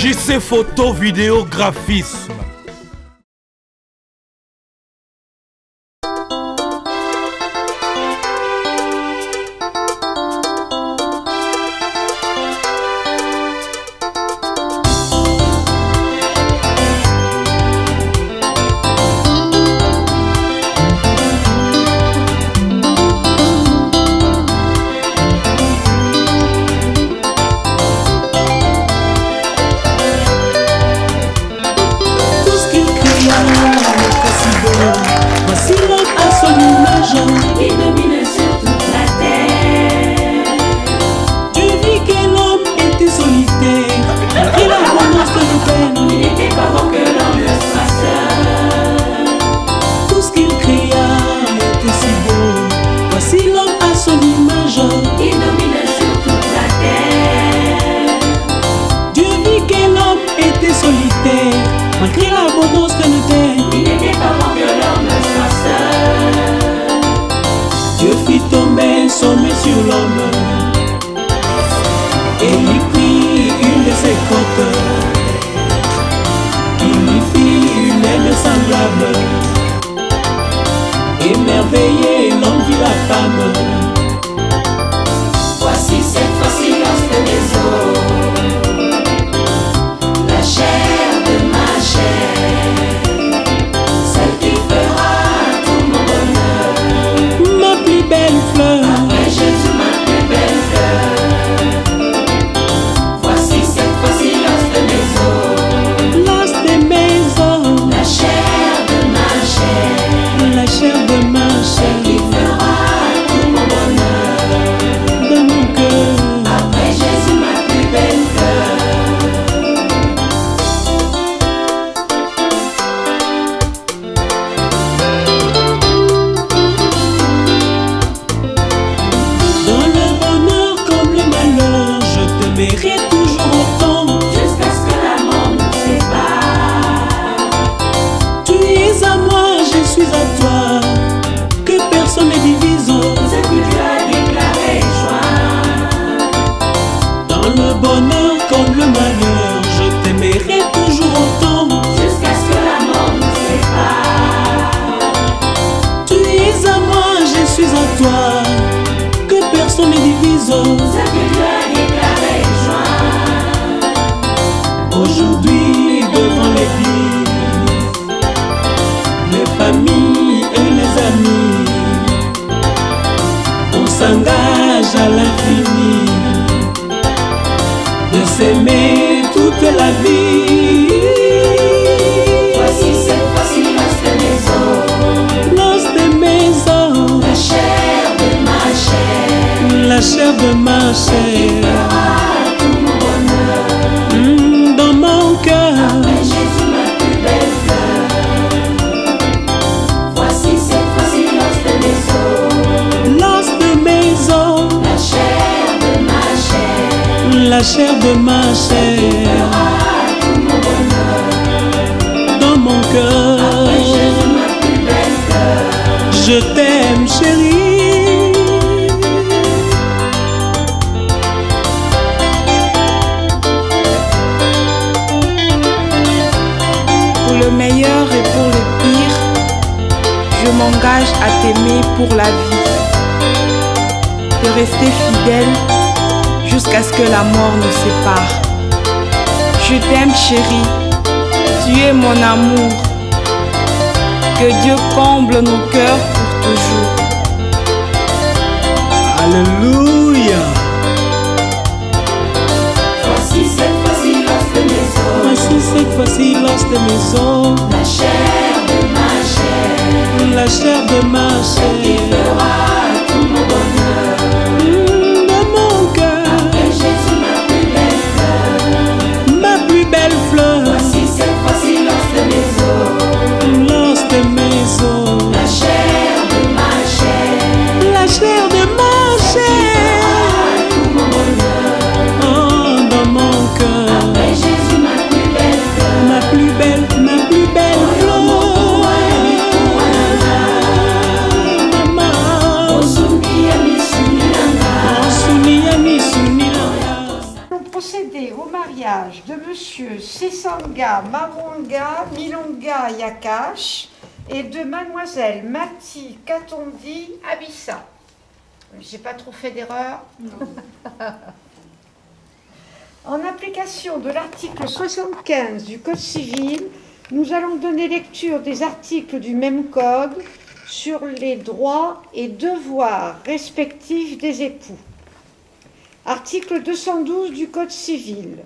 JC Photo Vidéo Graphisme. Il domine sur toute la terre. Dieu vit que l'homme était solitaire, malgré l'abondance de peine. Il n'était pas bon que l'homme soit seul. Tout ce qu'il créa était si beau. Voici l'homme à son image. Il domine sur toute la terre. Dieu vit que l'homme était solitaire, malgré l'abondance de peine. Il n'était pas bon que l'homme soit seul. Dieu fit tomber son main sur l'homme et lui prit une de ses côtes. Il lui fit une aile semblable. Émerveillé, l'homme vit la femme. Voici cette fois-ci lorsque des os, la chair de ma chair, celle qui fera tout mon bonheur. Ma plus belle fleur, Après Jésus, ma plus belle fleur. Voici cette fois-ci l'os de mes os, l'os de mes os, la chair de ma chair, la chair de ma celle qui chair, fera tout mon bonheur. de mon cœur. Après Jésus, ma plus belle fleur. Dans le bonheur comme le malheur, je t'aimerai toujours autant. Jusqu'à ce que la mort nous sépare. Tu es à moi, je suis à toi, que personne ne divise. Ce que Dieu a déclaré joie. Dans le bonheur comme le malheur, je t'aimerai toujours autant. Jusqu'à ce que la mort nous sépare. Tu es à moi, je suis à toi, que personne ne divise. Ce que Dieu a déclaré joie. Aujourd'hui devant l'église, les familles et les amis, on s'engage à l'infini de s'aimer toute la vie. Voici cette fois-ci l'os de mes os, L'os de mes os, la chair de ma chair, la chair de ma qui chair, fera tout mon bonheur. dans mon cœur. Après Jésus, ma plus belle fleur. Voici cette fois-ci l'os de mes os, L'os de mes os, la chair de ma chair, la chair de ma chair, fera tout mon bonheur. dans mon Après cœur. Jésus, ma plus belle fleur. Je t'aime, chérie. Pour le meilleur et pour le pire, je m'engage à t'aimer pour la vie, de rester fidèle jusqu'à ce que la mort nous sépare. Je t'aime chérie, tu es mon amour, que Dieu comble nos cœurs pour toujours. Alléluia. Voici cette fois-ci l'os de mes os, Voici cette fois-ci l'os de mes os, la chair de ma chair, la chair de ma qui chair, fera tout mon bonheur. dans mon cœur. Après Jésus, ma plus belle fleur. Ma plus belle fleur, Voici cette fois-ci l'os de mes os, l'os de mes os, la chair de ma chair, la chair de ma chair, tout mon bonheur. oh, dans mon cœur. Après Jésus, ma plus belle fleur. Ma plus belle fleur. Maman, Sesanga Mawanga Milonga Yakash et de mademoiselle Mati Katondi Abissa. J'ai pas trop fait d'erreur? En application de l'article 75 du Code civil, nous allons donner lecture des articles du même code sur les droits et devoirs respectifs des époux. Article 212 du Code civil.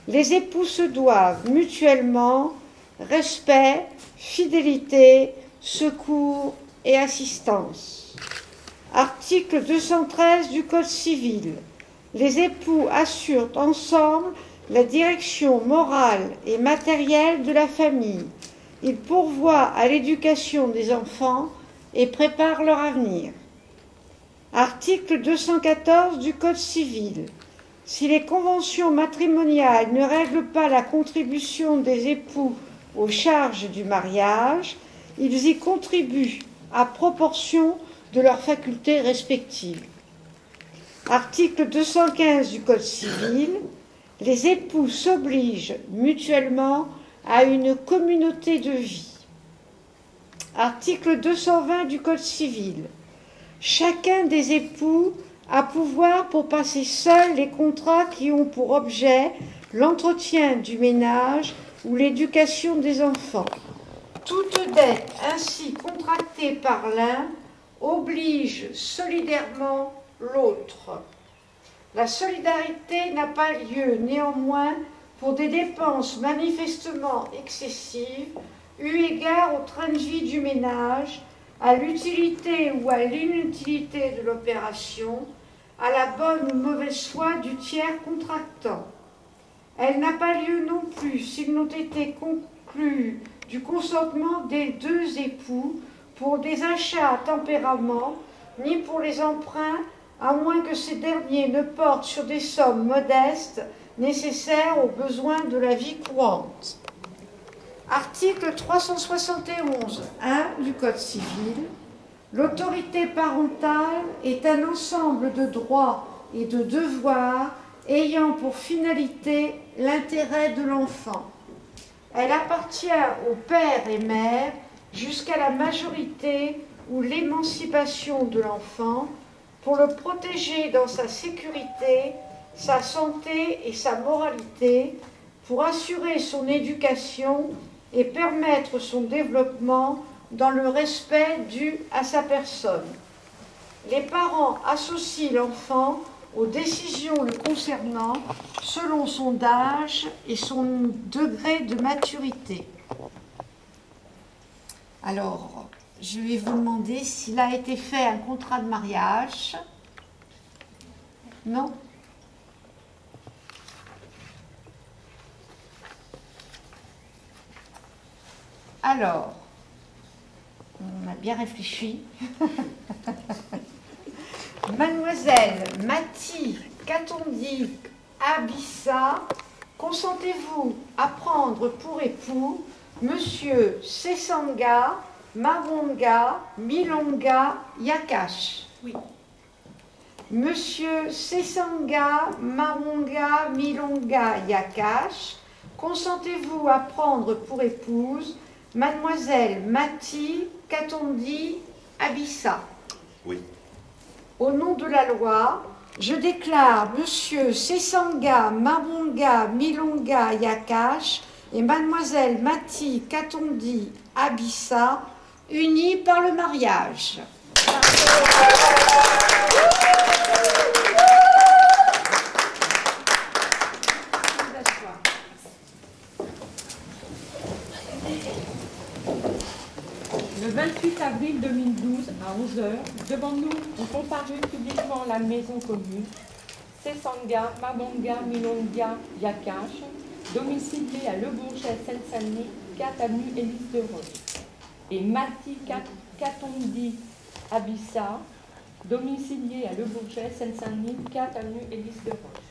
Les époux se doivent mutuellement respect, fidélité, secours et assistance. Article 213 du Code civil. Les époux assurent ensemble la direction morale et matérielle de la famille. Ils pourvoient à l'éducation des enfants et préparent leur avenir. Article 214 du Code civil. Si les conventions matrimoniales ne règlent pas la contribution des époux aux charges du mariage, ils y contribuent à proportion de leurs facultés respectives. Article 215 du Code civil. Les époux s'obligent mutuellement à une communauté de vie. Article 220 du Code civil. Chacun des époux a pouvoir pour passer seul les contrats qui ont pour objet l'entretien du ménage ou l'éducation des enfants. Toute dette ainsi contractée par l'un oblige solidairement l'autre. La solidarité n'a pas lieu néanmoins pour des dépenses manifestement excessives, eu égard au train de vie du ménage, à l'utilité ou à l'inutilité de l'opération, à la bonne ou mauvaise foi du tiers contractant. Elle n'a pas lieu non plus s'ils n'ont été conclus du consentement des deux époux pour des achats à tempérament, ni pour les emprunts, à moins que ces derniers ne portent sur des sommes modestes nécessaires aux besoins de la vie courante. Article 371.1 du Code civil. L'autorité parentale est un ensemble de droits et de devoirs ayant pour finalité l'intérêt de l'enfant. Elle appartient aux pères et mères jusqu'à la majorité ou l'émancipation de l'enfant pour le protéger dans sa sécurité, sa santé et sa moralité, pour assurer son éducation et permettre son développement dans le respect dû à sa personne. Les parents associent l'enfant aux décisions le concernant selon son âge et son degré de maturité. Alors, je vais vous demander s'il a été fait un contrat de mariage. Non ? Alors, on a bien réfléchi. Mademoiselle Mati Katondi Abissa, consentez-vous à prendre pour époux Monsieur Sesanga Mawanga Milonga Yakash? Oui. Monsieur Sesanga Mawanga Milonga Yakash, consentez-vous à prendre pour épouse Mademoiselle Mati Katondi Abissa? Oui. Au nom de la loi, je déclare Monsieur Sesanga Mawanga Milonga Yakash et Mademoiselle Mati Katondi Abissa unis par le mariage. Le 28 avril 2012, à 11h, devant nous, ont comparu publiquement la maison commune Sesanga Mawanga Milonga Yakash, domicilié à Le Bourget, Seine-Saint-Denis, 4 avenue Élise de Roche, et Mati Katondi Abissa, domicilié à Le Bourget, Seine-Saint-Denis, 4 avenue Élise de Roche.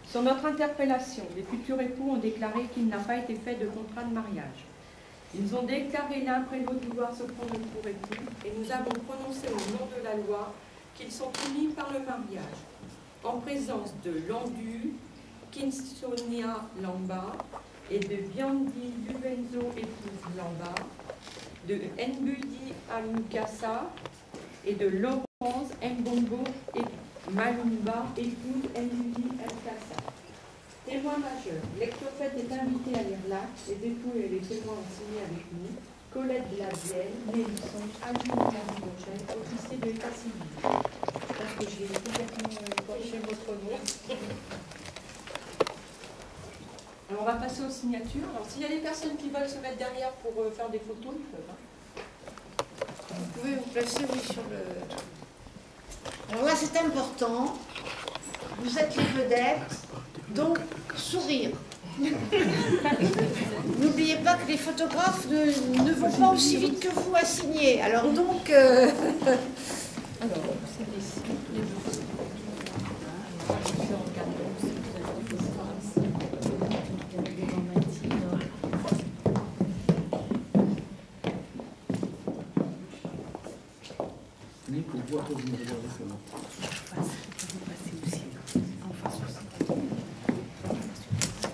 Sur notre interpellation, les futurs époux ont déclaré qu'il n'a pas été fait de contrat de mariage. Ils ont déclaré l'un après l'autre vouloir se prendre pour époux et nous avons prononcé au nom de la loi qu'ils sont unis par le mariage, en présence de Landu, Kinsonia Lamba, et de Biandi Lubenzo épouse Lamba, de Nbudi Amukasa et de Laurence Mbongo et Malumba épouse Nbudi Mkasa. Témoin majeur, l'ex-prophète est invité à lire l'acte, les époux et les témoins ont signé avec nous. Colette Blavielle, Nélisson, Aline Bourget, officier de l'état civil. Parce que je vais complètement corriger votre nom. Alors on va passer aux signatures. Alors s'il y a des personnes qui veulent se mettre derrière pour faire des photos, ils peuvent. Vous pouvez vous placer, oui, sur le... Alors là, c'est important. Vous êtes les vedettes, donc sourire. N'oubliez pas que les photographes ne vont pas aussi vite que vous à signer. Alors donc... Alors, c'est ici, les deux. Pour voir que vous me regardez seulement.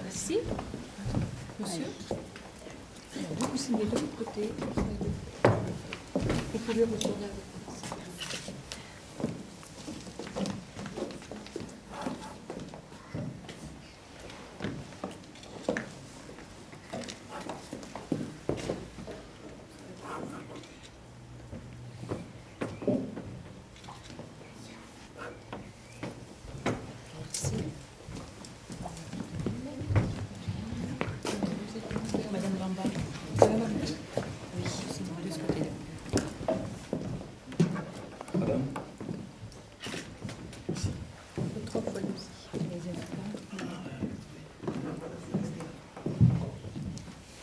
Merci. Monsieur. Alors, vous signez de l'autre côté. Vous pouvez retourner avec moi. Madame Lamba. Oui, c'est bon, de ce côté-là. Madame. Trois fois aussi.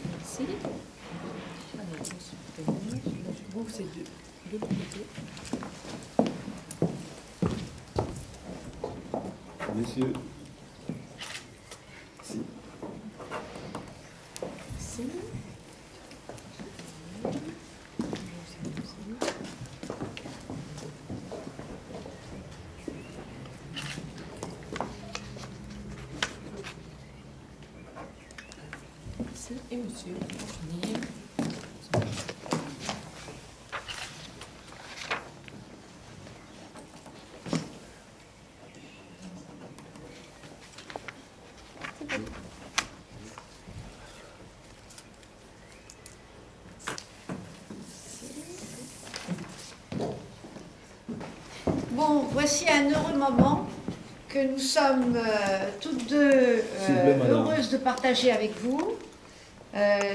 Merci. Vous, c'est deux. De l'autre côté. Messieurs. Si. Merci. Merci. Et monsieur, pour finir. Bon, voici un heureux moment que nous sommes toutes deux S'il vous plaît, madame. heureuses de partager avec vous.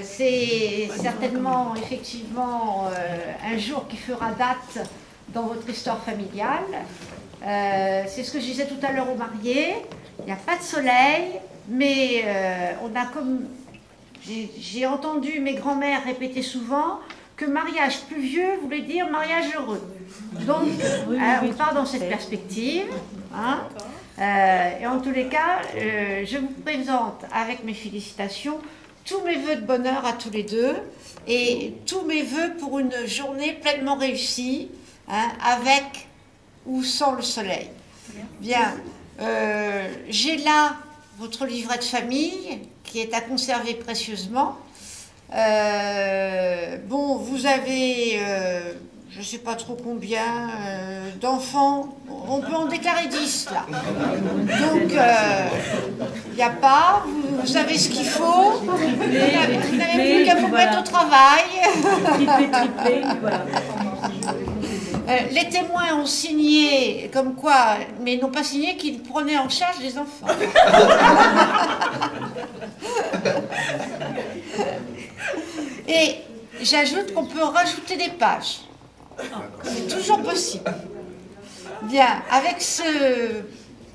C'est certainement, effectivement, un jour qui fera date dans votre histoire familiale. C'est ce que je disais tout à l'heure aux mariés. Il n'y a pas de soleil, mais on a comme... J'ai entendu mes grands-mères répéter souvent que mariage pluvieux voulait dire mariage heureux. Donc, on part dans cette perspective. Hein. Et en tous les cas, je vous présente avec mes félicitations tous mes vœux de bonheur à tous les deux et tous mes vœux pour une journée pleinement réussie, hein, avec ou sans le soleil. Bien, j'ai là votre livret de famille qui est à conserver précieusement. Bon, vous avez, je ne sais pas trop combien d'enfants. On peut en déclarer 10 là. Donc, il n'y a pas, vous savez ce qu'il faut. Vous n'avez plus qu'à vous mettre au travail. Triplé, voilà. Les témoins ont signé comme quoi, mais n'ont pas signé qu'ils prenaient en charge les enfants. Et j'ajoute qu'on peut rajouter des pages. C'est toujours possible. Bien, avec ce,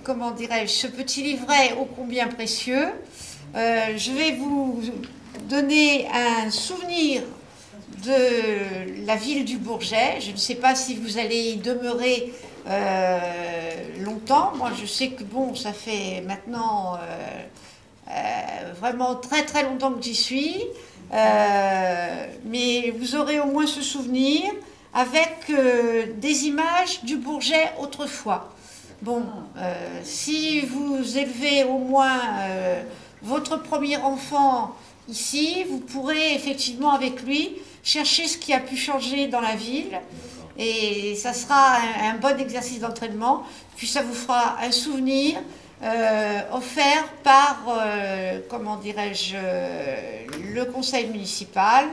comment dirais-je, ce petit livret ô combien précieux, je vais vous donner un souvenir de la ville du Bourget. Je ne sais pas si vous allez y demeurer longtemps. Moi, je sais que bon, ça fait maintenant vraiment très très longtemps que j'y suis. Mais vous aurez au moins ce souvenir avec des images du Bourget autrefois. Bon, si vous élevez au moins votre premier enfant ici, vous pourrez effectivement avec lui chercher ce qui a pu changer dans la ville. Et ça sera un bon exercice d'entraînement. Puis ça vous fera un souvenir offert par, comment dirais-je, le conseil municipal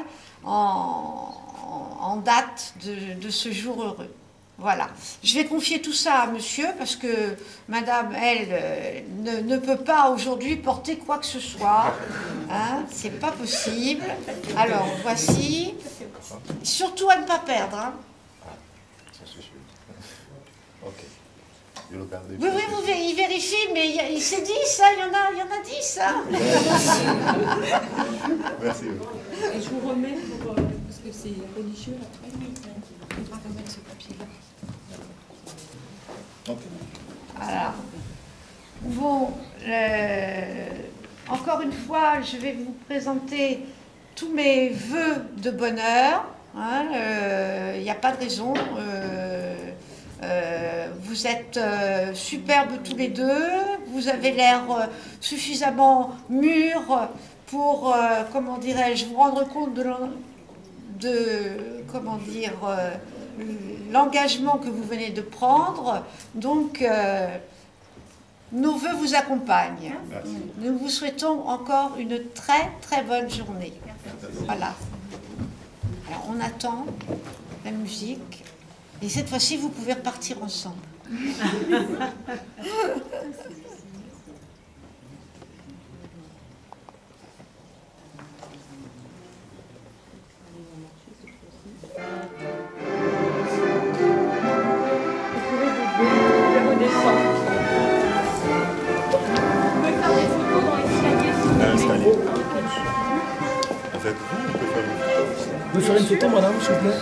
en date de ce jour heureux. Voilà. Je vais confier tout ça à monsieur parce que madame, elle, ne peut pas aujourd'hui porter quoi que ce soit. Hein, c'est pas possible. Alors, voici. Surtout à ne pas perdre. Hein. Ok. Je le garde. Oui, il vérifie, mais il s'est dit ça, il y en a 10. Hein. Merci. Et je vous remets pour, parce que c'est religieux après. On va remettre ce papier-là. Ok. Voilà. Bon, encore une fois, je vais vous présenter tous mes vœux de bonheur. Il n'y a pas de raison. Vous êtes superbes tous les deux. Vous avez l'air suffisamment mûrs pour, comment dirais-je, vous rendre compte comment dire, l'engagement que vous venez de prendre. Donc, nos vœux vous accompagnent. Merci. Nous vous souhaitons encore une très très bonne journée. Voilà. Alors, on attend la musique. Et cette fois-ci, vous pouvez repartir ensemble. Avec vous, on peut faire une photo. Vous pouvez faire une photo, madame, s'il vous plaît?